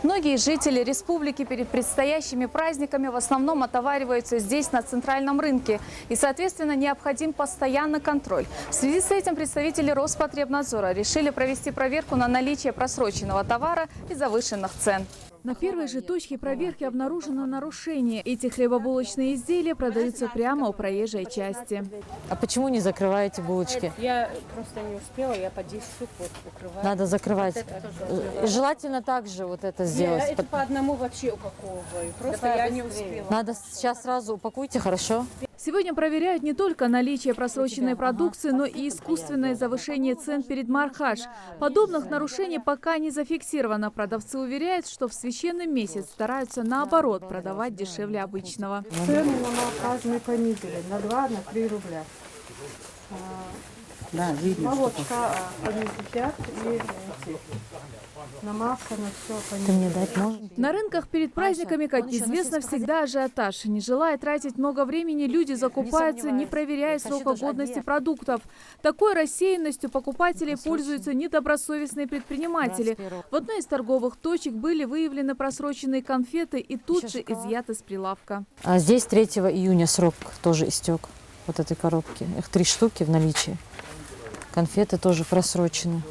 Многие жители республики перед предстоящими праздниками в основном отовариваются здесь, на центральном рынке. И, соответственно, необходим постоянный контроль. В связи с этим представители Роспотребнадзора решили провести проверку на наличие просроченного товара и завышенных цен. На первой же точке проверки обнаружено нарушение. Эти хлебобулочные изделия продаются прямо у проезжей части. А почему не закрываете булочки? Я просто не успела, я по 10 штук укрываю. Надо закрывать. Желательно также вот это сделать. Это по одному вообще упаковываю. Просто я не успела. Надо сейчас сразу упакуйте, хорошо? Сегодня проверяют не только наличие просроченной продукции, но и искусственное завышение цен перед мархаж. Подобных нарушений пока не зафиксировано. Продавцы уверяют, что в священный месяц стараются наоборот продавать дешевле обычного. Цены на мархаж мы понизили на 2-3 рубля. Да, видно, молочка понизили и на масло, на все понизили. Ты мне дать можешь? На рынках перед праздниками, как известно, всегда ажиотаж. Не желая тратить много времени, люди закупаются, не проверяя срока годности продуктов. Такой рассеянностью покупателей пользуются недобросовестные предприниматели. В одной из торговых точек были выявлены просроченные конфеты и тут же изъяты с прилавка. А здесь 3 июня срок тоже истек. Вот этой коробки. Их 3 штуки в наличии. Конфеты тоже просрочены.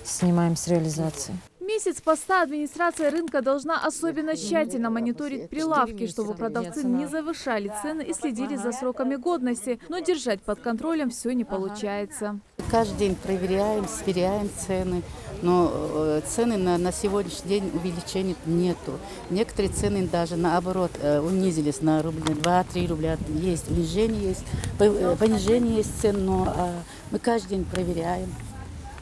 Снимаем с реализации. Месяц поста администрация рынка должна особенно тщательно мониторить прилавки, чтобы продавцы не завышали цены и следили за сроками годности. Но держать под контролем все не получается. Каждый день проверяем, сверяем цены, но цены на сегодняшний день увеличения нету. Некоторые цены даже наоборот унизились на рубли, 2-3 рубля. Есть унижение, есть понижение есть цен, но мы каждый день проверяем,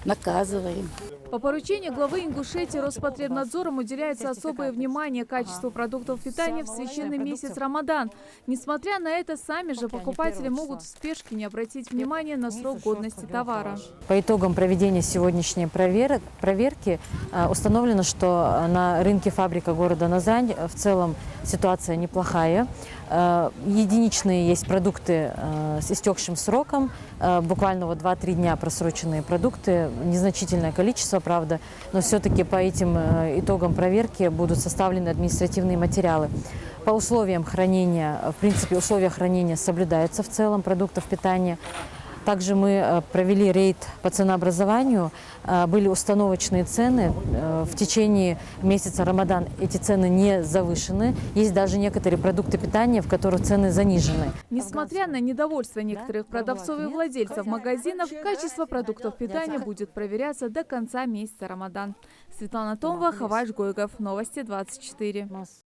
наказываем. По поручению главы Ингушетии Роспотребнадзором уделяется особое внимание качеству продуктов питания в священный месяц Рамадан. Несмотря на это, сами же покупатели могут в спешке не обратить внимания на срок годности товара. По итогам проведения сегодняшней проверки установлено, что на рынке фабрика города Назрань в целом ситуация неплохая. Единичные есть продукты с истекшим сроком, буквально 2-3 дня просроченные продукты, незначительное количество, правда, но все-таки по этим итогам проверки будут составлены административные материалы. По условиям хранения, в принципе, условия хранения соблюдаются в целом продуктов питания. Также мы провели рейд по ценообразованию, были установочные цены. В течение месяца Рамадан эти цены не завышены. Есть даже некоторые продукты питания, в которых цены занижены. Несмотря на недовольство некоторых продавцов и владельцев магазинов, качество продуктов питания будет проверяться до конца месяца Рамадан. Светлана Томова, Хаваш Гойгов. Новости 24.